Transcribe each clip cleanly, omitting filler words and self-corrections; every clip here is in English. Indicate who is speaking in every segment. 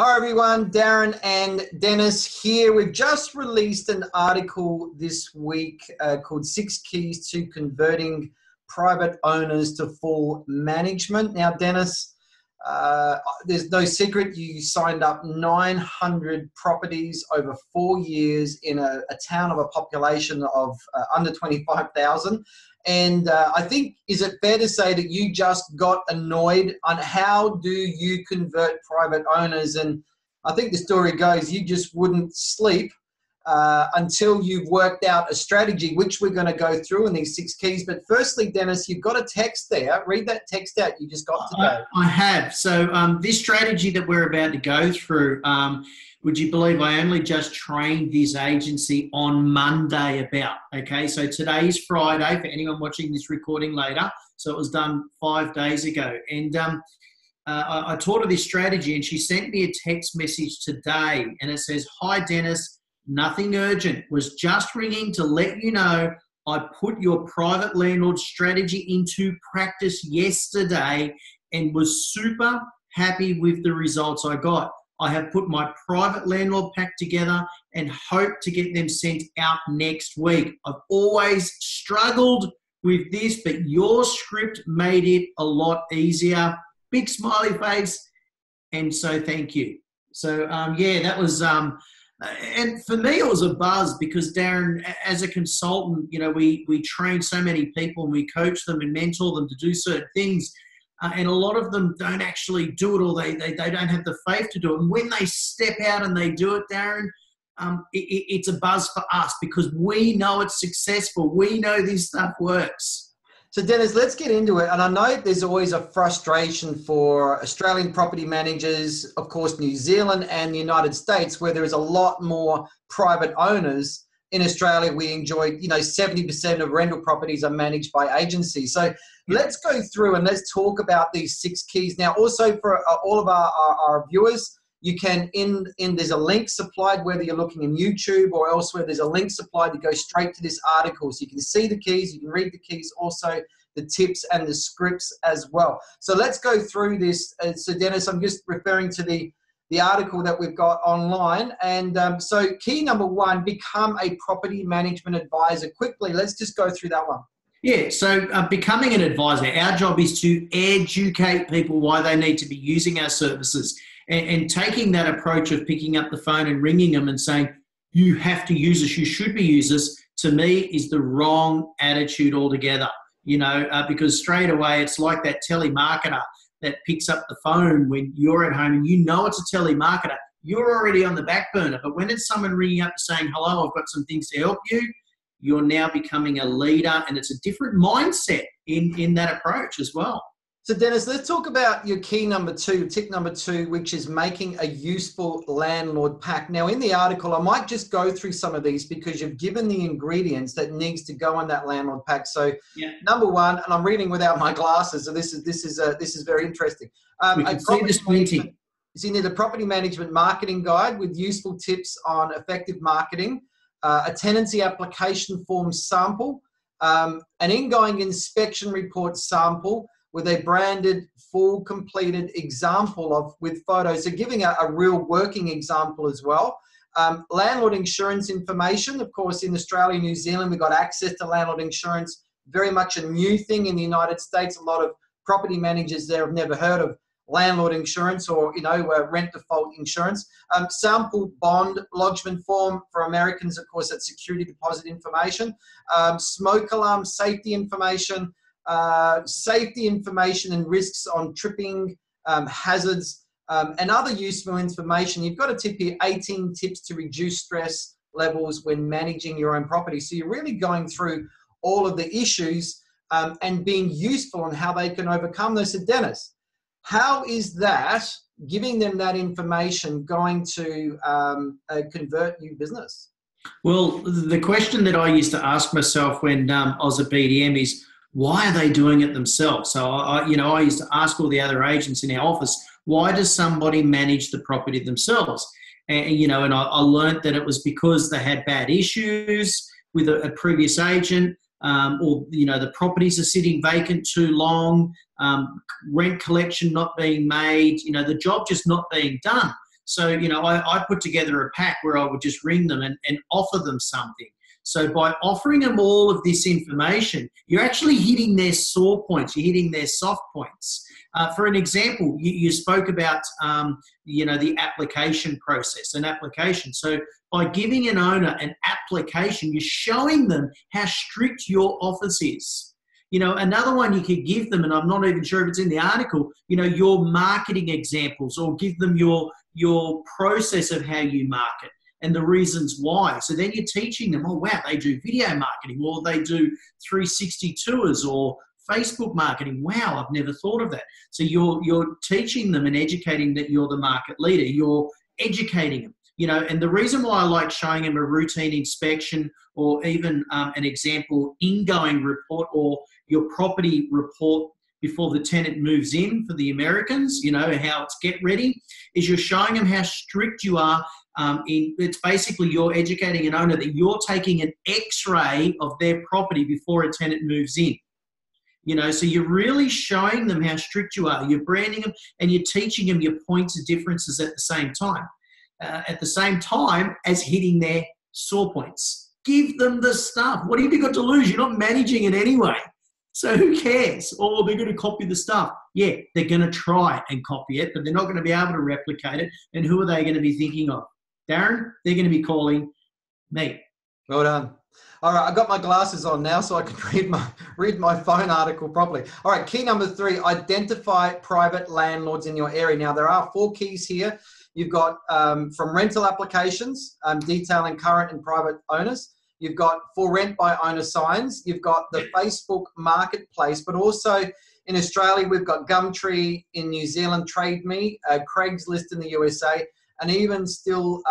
Speaker 1: Hi everyone, Darren and Dennis here. We've just released an article this week called 6 Keys to Converting Private Owners to Full Management. Now, Dennis, there's no secret you signed up 900 properties over 4 years in a town of a population of under 25,000. And I think, is it fair to say that you just got annoyed on how do you convert private owners? And I think the story goes, you just wouldn't sleep until you've worked out a strategy, which we're going to go through in these 6 keys. But firstly, Dennis, you've got a text there. Read that text out you just got today.
Speaker 2: I have. So this strategy that we're about to go through, would you believe I only just trained this agency on Monday about, okay? So today's Friday for anyone watching this recording later. So it was done 5 days ago. And I taught her this strategy and she sent me a text message today and it says, "Hi Dennis, nothing urgent. Was just ringing to let you know I put your private landlord strategy into practice yesterday and was super happy with the results I got. I have put my private landlord pack together and hope to get them sent out next week. I've always struggled with this, but your script made it a lot easier." Big smiley face. And so thank you. So yeah, that was, and for me, it was a buzz because Darren, as a consultant, you know, we train so many people and we coach them and mentor them to do certain things. And a lot of them don't actually do it, or they don't have the faith to do it. And when they step out and they do it, Darren, it's a buzz for us because we know it's successful. We know this stuff works.
Speaker 1: So Dennis, let's get into it. And I know there's always a frustration for Australian property managers, of course, New Zealand and the United States, where there is a lot more private owners. In Australia, we enjoy, 70% of rental properties are managed by agencies. So let's go through and let's talk about these 6 keys. Now, also for all of our viewers, you can, there's a link supplied, whether you're looking in YouTube or elsewhere, there's a link supplied to go straight to this article. So you can see the keys, you can read the keys, also the tips and the scripts as well. So let's go through this. So Dennis, I'm just referring to the article that we've got online. And so key number 1, become a property management advisor. Quickly, let's just go through that one.
Speaker 2: Yeah, so becoming an advisor, our job is to educate people why they need to be using our services. And taking that approach of picking up the phone and ringing them and saying, you have to use us, you should be users, to me is the wrong attitude altogether. Because straight away it's like that telemarketer that picks up the phone when you're at home and you know it's a telemarketer. You're already on the back burner. But when it's someone ringing up saying, hello, I've got some things to help you, you're now becoming a leader, and it's a different mindset in that approach as well.
Speaker 1: So Dennis, let's talk about your key number 2, tip number 2, which is making a useful landlord pack. Now in the article, I might just go through some of these because you've given the ingredients that needs to go on that landlord pack. So yeah. Number 1, and I'm reading without my glasses, so this is very interesting.
Speaker 2: We can see this printing.
Speaker 1: You need a property management marketing guide with useful tips on effective marketing, a tenancy application form sample, an ingoing inspection report sample, with a branded, full, completed example with photos. So giving a real working example as well. Landlord insurance information. Of course, in Australia and New Zealand, we've got access to landlord insurance. Very much a new thing in the United States. A lot of property managers there have never heard of landlord insurance or, rent default insurance. Sample bond lodgement form for Americans, of course, that's security deposit information. Smoke alarm safety information. Safety information and risks on tripping hazards and other useful information. You've got a tip here, 18 tips to reduce stress levels when managing your own property. So you're really going through all of the issues and being useful on how they can overcome those. So Dennis, how is that, giving them that information, going to convert new business?
Speaker 2: Well, the question that I used to ask myself when I was at BDM is, why are they doing it themselves? So, I used to ask all the other agents in our office, why does somebody manage the property themselves? And I learned that it was because they had bad issues with a previous agent, or the properties are sitting vacant too long, rent collection not being made, the job just not being done. So, you know, I put together a pack where I would just ring them and offer them something. So by offering them all of this information, you're actually hitting their sore points, you're hitting their soft points. For an example, you spoke about, you know, the application process, an application. So by giving an owner an application, you're showing them how strict your office is. You know, another one you could give them, and I'm not even sure if it's in the article, you know, your marketing examples, or give them your process of how you market and the reasons why. So then you're teaching them, oh, wow, they do video marketing, or they do 360 tours, or Facebook marketing. Wow, I've never thought of that. So you're teaching them and educating that you're the market leader. You're educating them. You know, and the reason why I like showing them a routine inspection, or even an example ingoing report, or your property report before the tenant moves in for the Americans, you know, how it's get ready, is you're showing them how strict you are. It's basically you're educating an owner that you're taking an x-ray of their property before a tenant moves in. You know, so you're really showing them how strict you are. You're branding them, and you're teaching them your points of differences at the same time. At the same time as hitting their sore points. Give them the stuff. What have you got to lose? You're not managing it anyway. So who cares? Oh, they're going to copy the stuff. Yeah, they're going to try and copy it, but they're not going to be able to replicate it. And who are they going to be thinking of? Darren, they're going to be calling me.
Speaker 1: Well done. All right, I've got my glasses on now so I can read my phone article properly. All right, key number 3, identify private landlords in your area. Now, there are 4 keys here. You've got from rental applications, detailing current and private owners. You've got for rent by owner signs. You've got the Facebook marketplace, but also in Australia, we've got Gumtree, in New Zealand, Trade Me, Craigslist in the USA, and even still,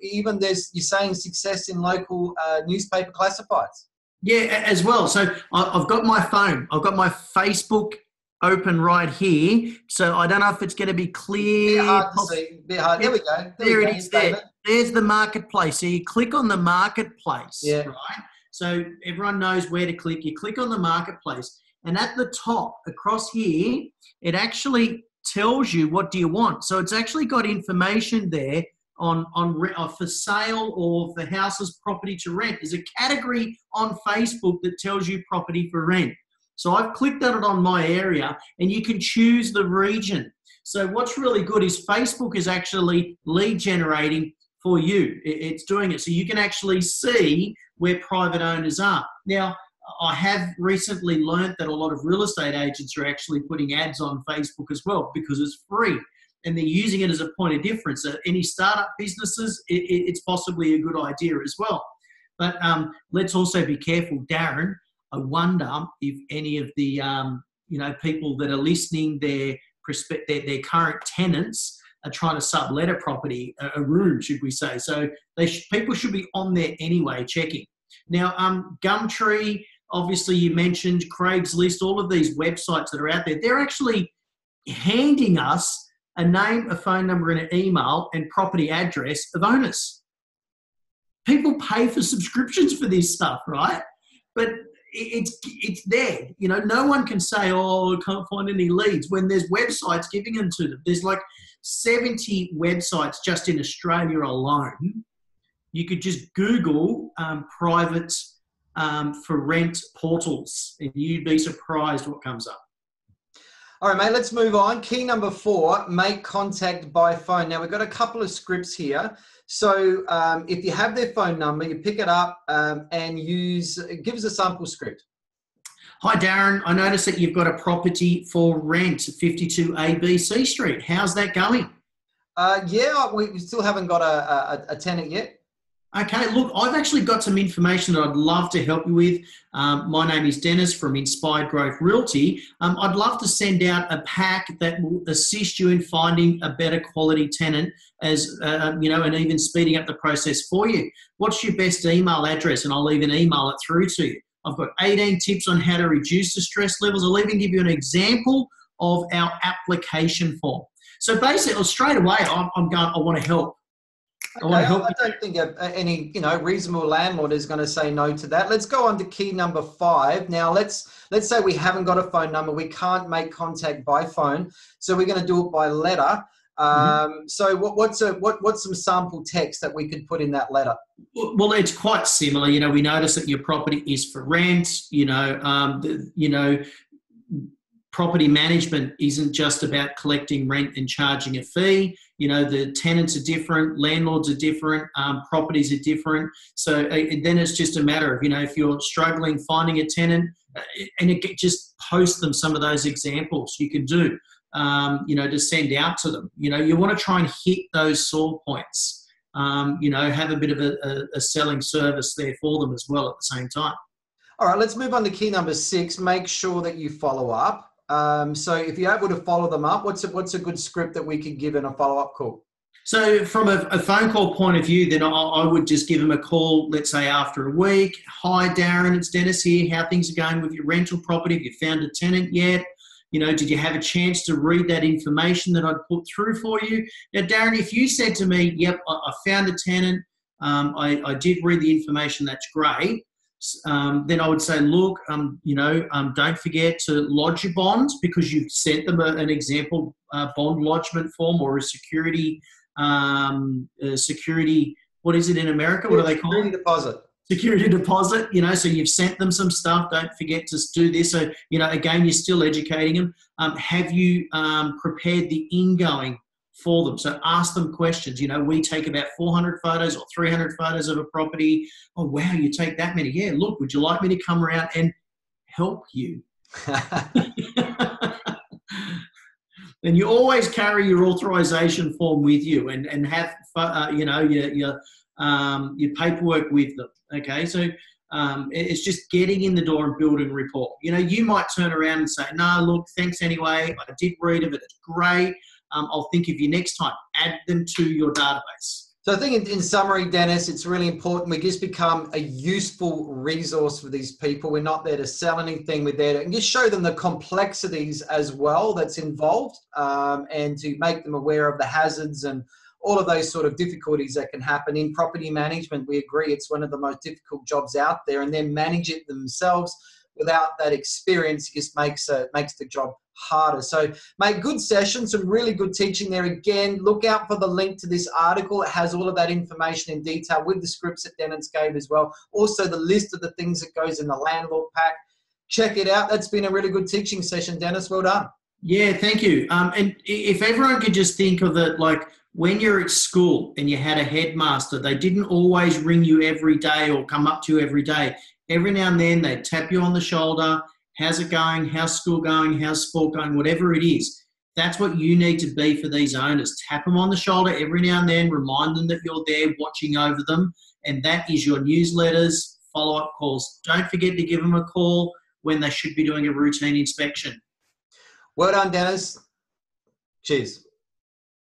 Speaker 1: even there's, you're saying success in local newspaper classifieds.
Speaker 2: Yeah, as well. So I've got my phone. I've got my Facebook open right here. So I don't know if it's going to be clear.
Speaker 1: Bit hard to see. Bit hard. There we go.
Speaker 2: There it is. There's the marketplace. So you click on the marketplace,
Speaker 1: yeah.
Speaker 2: Right? So everyone knows where to click. You click on the marketplace, and at the top across here, it actually tells you what do you want. So it's actually got information there on for sale, or for houses, property to rent. There's a category on Facebook that tells you property for rent. So I've clicked on it on my area, and you can choose the region. So what's really good is Facebook is actually lead generating for you. It's doing it. So you can actually see where private owners are. Now, I have recently learned that a lot of real estate agents are actually putting ads on Facebook as well, because it's free, and they're using it as a point of difference. So any startup businesses, it's possibly a good idea as well. But let's also be careful, Darren. I wonder if any of the you know, people that are listening, their current tenants are trying to sublet a property, a room, should we say? So people should be on there anyway, checking. Now, Gumtree, obviously you mentioned Craigslist, all of these websites that are out there, they're actually handing us a name, a phone number, and an email and property address of owners. People pay for subscriptions for this stuff, right? But it's there. You know, no one can say, oh, I can't find any leads, when there's websites giving them to them. There's like 70 websites just in Australia alone. You could just Google private for rent portals, and you'd be surprised what comes up.
Speaker 1: All right, mate, let's move on. Key number 4, make contact by phone. Now, we've got a couple of scripts here. So if you have their phone number, you pick it up and give us a sample script.
Speaker 2: Hi, Darren. I noticed that you've got a property for rent, 52 ABC Street. How's that going?
Speaker 1: Yeah, we still haven't got a tenant yet.
Speaker 2: Okay, look, I've actually got some information that I'd love to help you with. My name is Deniz from Inspired Growth Realty. I'd love to send out a pack that will assist you in finding a better quality tenant, as you know, and even speeding up the process for you. What's your best email address? And I'll even email it through to you. I've got 18 tips on how to reduce the stress levels. I'll even give you an example of our application form. So basically, straight away, I want to help.
Speaker 1: Okay, I don't think any reasonable landlord is going to say no to that. Let's go on to key number 5. Now let's say we haven't got a phone number, we can't make contact by phone, so we're going to do it by letter. So what's some sample text that we could put in that letter?
Speaker 2: Well, it's quite similar. We notice that your property is for rent. Property management isn't just about collecting rent and charging a fee. The tenants are different, landlords are different, properties are different. So then it's just a matter of, if you're struggling finding a tenant, just post them some of those examples you can do, to send out to them. You want to try and hit those sore points, have a bit of a selling service there for them as well at the same time.
Speaker 1: All right, let's move on to key number 6. Make sure that you follow up. So if you're able to follow them up, what's a good script that we could give in a follow-up call?
Speaker 2: So from a phone call point of view, then I would just give them a call, let's say after a week. Hi, Darren, it's Dennis here. How things are going with your rental property? Have you found a tenant yet? Did you have a chance to read that information that I'd put through for you? Now, Darren, if you said to me, yep, I found a tenant, I did read the information, that's great. Then I would say, look, don't forget to lodge your bonds, because you've sent them an example bond lodgement form or a security, what is it in America? What do they call it?
Speaker 1: Security deposit.
Speaker 2: Security deposit, so you've sent them some stuff. Don't forget to do this. So, again, you're still educating them. Have you prepared the ingoing for them? So ask them questions. We take about 400 photos or 300 photos of a property. Oh, wow, you take that many. Yeah, look, would you like me to come around and help you? And you always carry your authorization form with you and have, your paperwork with them. Okay, so it's just getting in the door and building rapport. You might turn around and say, no, look, thanks anyway. I did read of it. It's great. I'll think of you next time. Add them to your database.
Speaker 1: So I think in summary, Dennis, it's really important we just become a useful resource for these people. We're not there to sell anything. We're there to just show them the complexities as well that's involved, and to make them aware of the hazards and all of those sort of difficulties that can happen in property management. We agree it's one of the most difficult jobs out there, and then manage it themselves without that experience just makes the job harder. So, mate, good session, some really good teaching there. Again, look out for the link to this article. It has all of that information in detail with the scripts that Dennis gave as well. Also, the list of the things that goes in the Landlord Pact. Check it out. That's been a really good teaching session, Dennis. Well done.
Speaker 2: Yeah, thank you. And if everyone could just think of it like when you're at school and you had a headmaster, they didn't always ring you every day or come up to you every day. Every now and then they'd tap you on the shoulder. How's it going? How's school going? How's sport going? Whatever it is. That's what you need to be for these owners. Tap them on the shoulder every now and then. Remind them that you're there watching over them. And that is your newsletters, follow-up calls. Don't forget to give them a call when they should be doing a routine inspection.
Speaker 1: Well done, Dennis. Cheers.